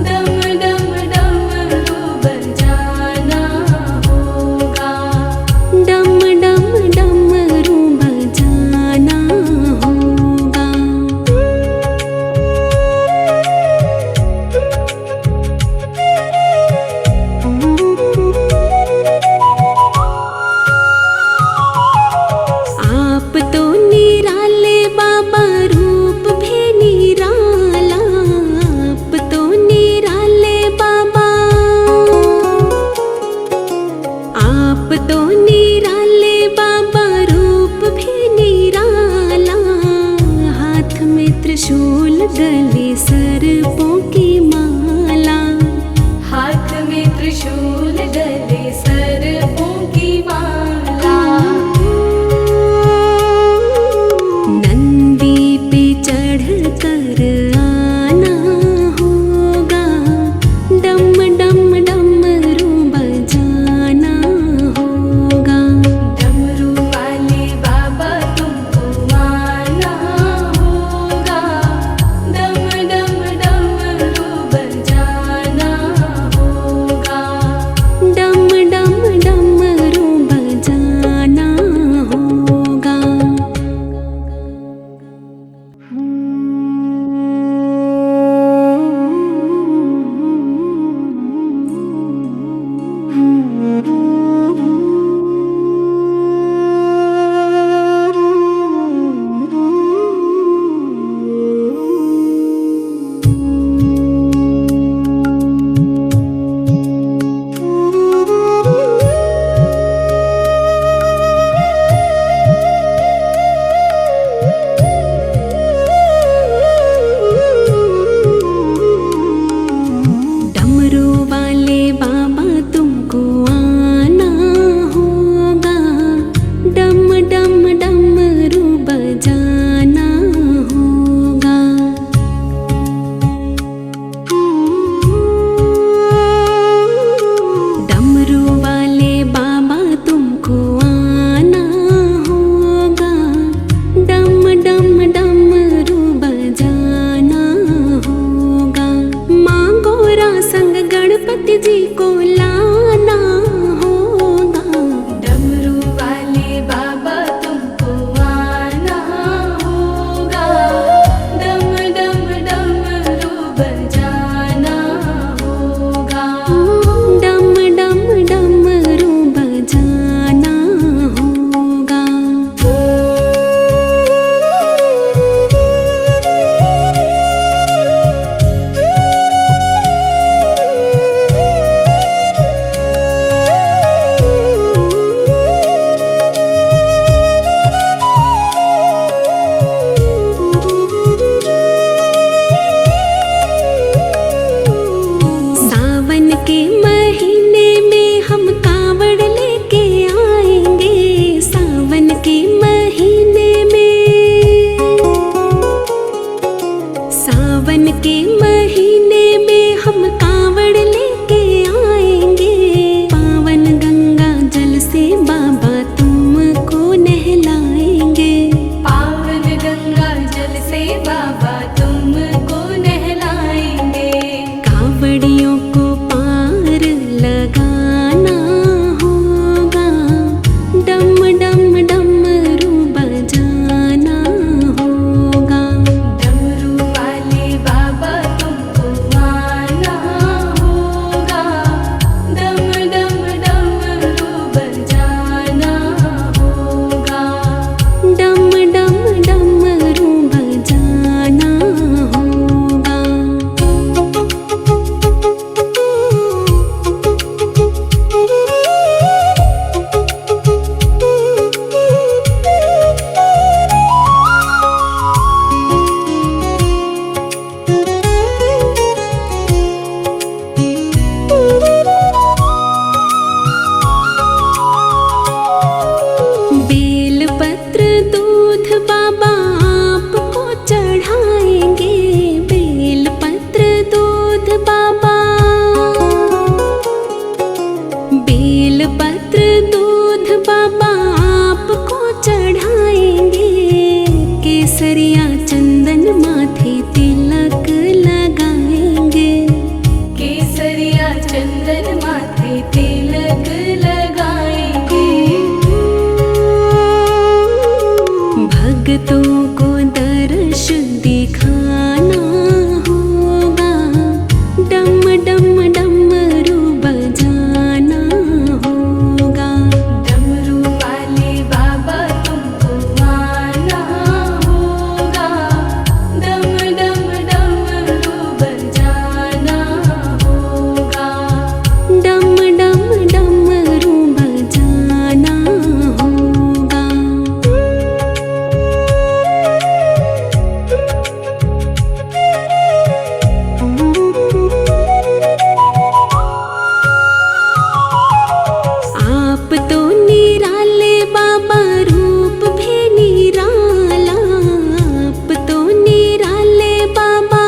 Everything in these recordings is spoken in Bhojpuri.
डम डम गणपति जी को लाना होगा। डमरू वाले बाबा तुमको आना होगा। डम डम डमरू बजाना होगा। डम डम डमरू बजाना होगा। सावन के महीने में हम कावड़ लेके आएंगे। सावन के महीने में, सावन के महीने में हम कावड़ लेके आएंगे। पावन गंगा जल से बाबा तुमको नहलाएंगे। पावन गंगा जल से बाबा तुमको नहलाएंगे। कावड़ियों को पार लगाना होगा। डम डम डमरू बजाना होगा। डमरू वाले बाबा तुमको आना होगा। डम डम डमरू बजाना होगा। डम डम डमरू बजाना होगा। बेल पत्र दूध बाबा आपको चढ़ाएंगे। बेल पत्र दूध बाबा, बेल पत्र दूध बाबा आपको चढ़ाएंगे। केसरिया चंदन माथे तिलक लगाएंगे। केसरिया चंदन माथे तिलक लगाएंगे। भक्तों को दर्श दिखाना होगा। डम डम डमरू बजाना होगा। डमरू वाले बाबा तुमको आना होगा। डम डम डमरू बजाना होगा। डम डम डमरू बजाना होगा। आप तो निराले बाबा, रूप भी निराला। आप तो निराले बाबा,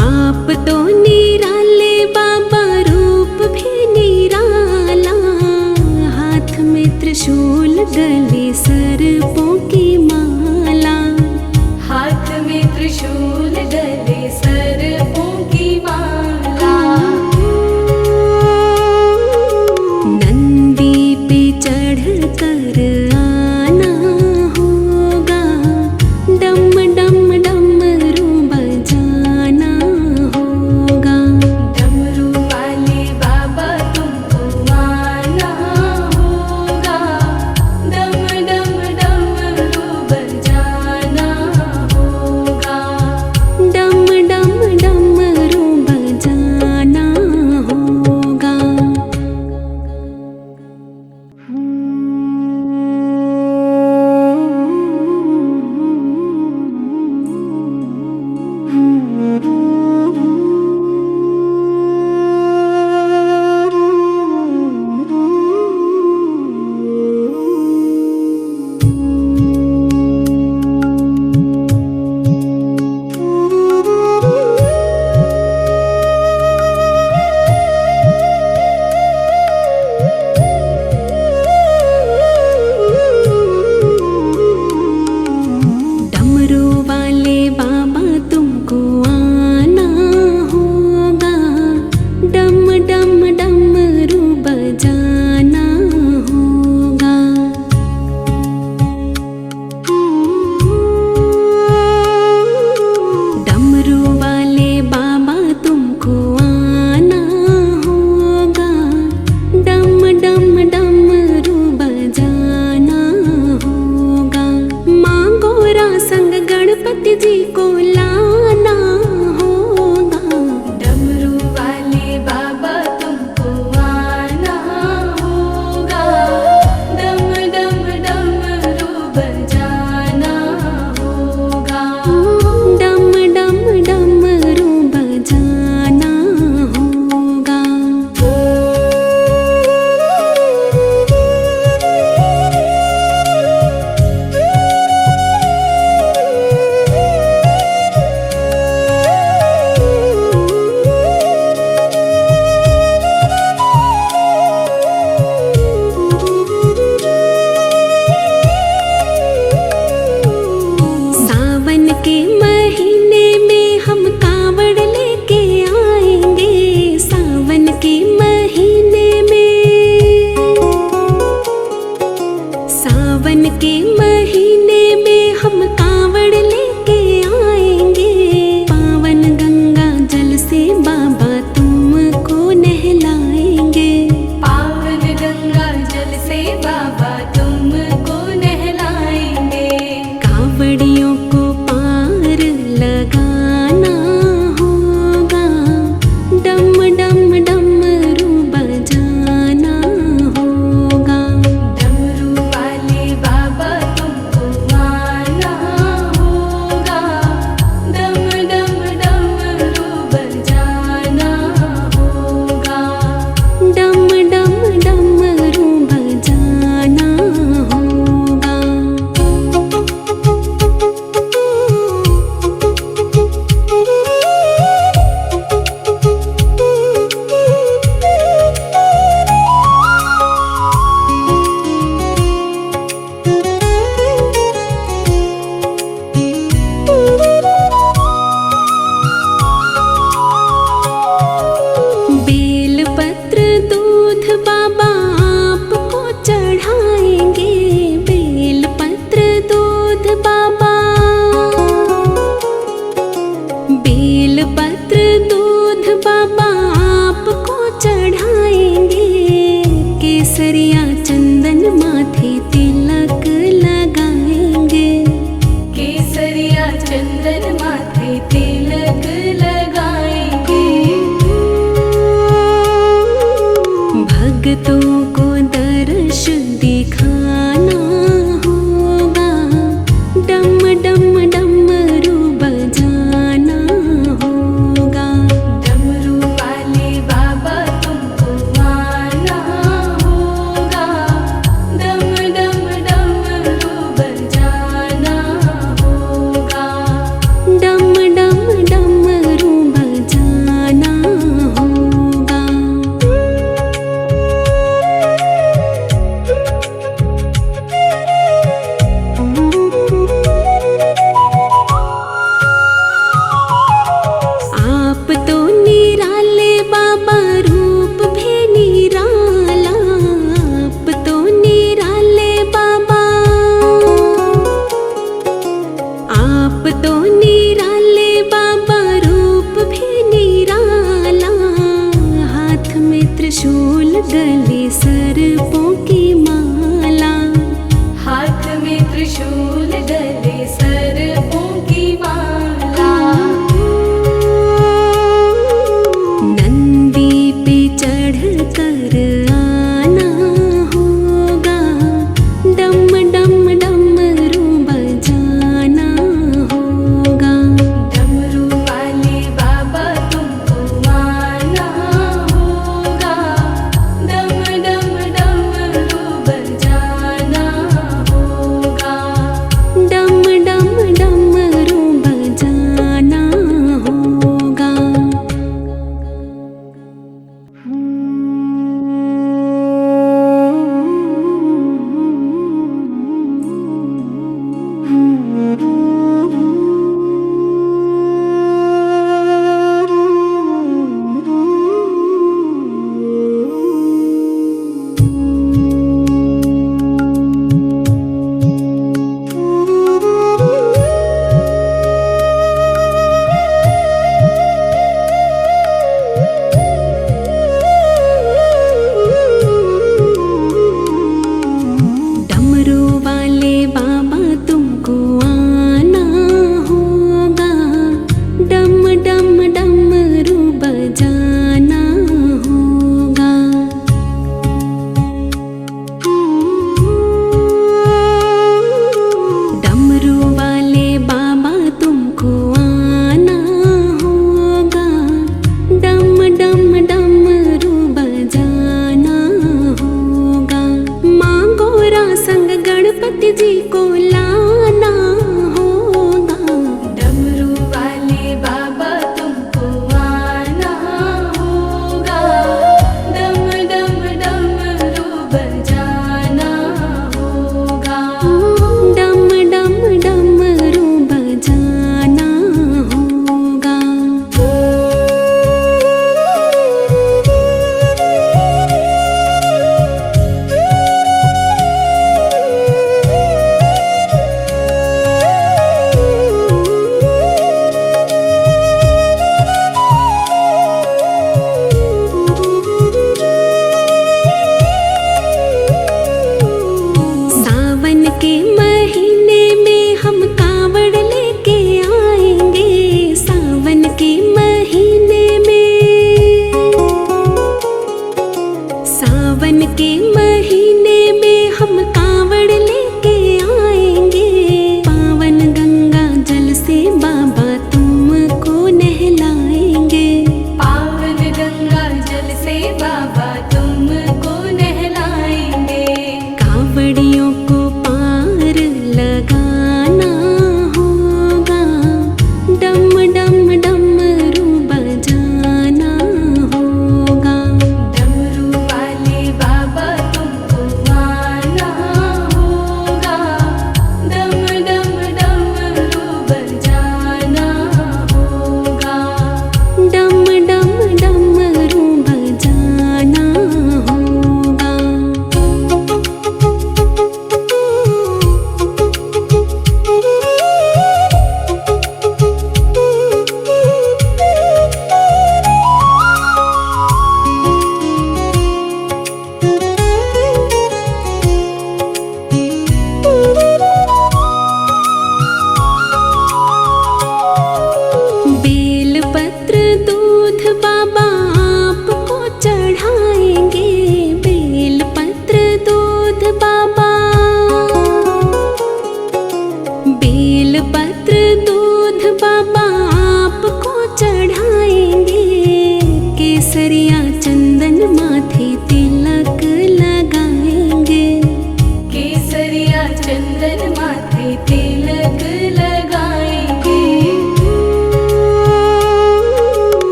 आप तो निराले बाबा, रूप भी निराला। हाथ में त्रिशूल, गले सर्पों की माला। हाथ में त्रिशूल, गले सर्पों की माला। नंदी पे चढ़ कर आना होगा। डम डम डमरू बजाना होगा। डमरू वाले बाबा तुमको आना होगा। डम डम डमरू बजाना होगा। डम बेल पत्र दूध बाबा आपको चढ़ाएंगे, केसरिया चंदन माथे तिलक लगाएंगे। केसरिया चंदन माथे तिलक लगाएंगे। भक्तों को दर्श दिखाना होगा, डम डम डमरू बजाना होगा। डमरू वाले बाबा तुमको आना होगा, डम डम डमरू बजाना होगा। डम डम डमरू बजाना होगा।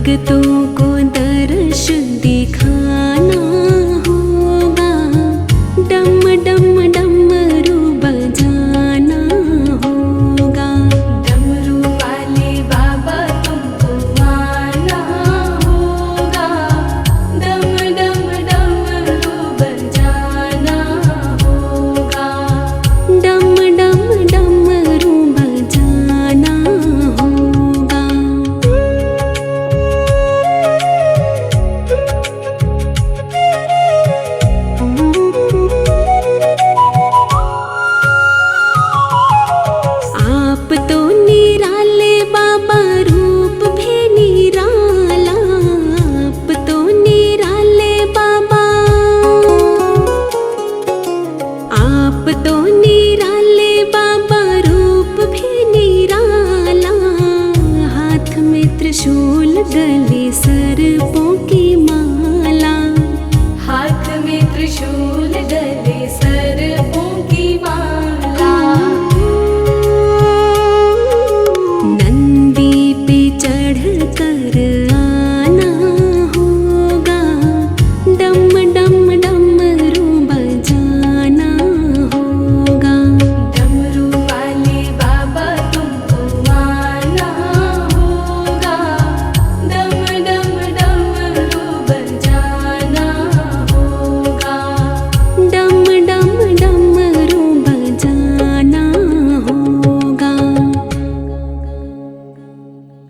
भक्तों को दर्श दिखाना होगा, डम डम डमरू बजाना होगा। डमरू वाले बाबा तुमको आना होगा, डम डम डमरू बजाना होगा। डम डम डमरू बजाना होगा। आप तो निराले बाबा, रूप भी निराला। आप तो निराले बाबा, आप तो निराले बाबा, रूप भी निराला। हाथ में त्रिशूल, गले सर्पों की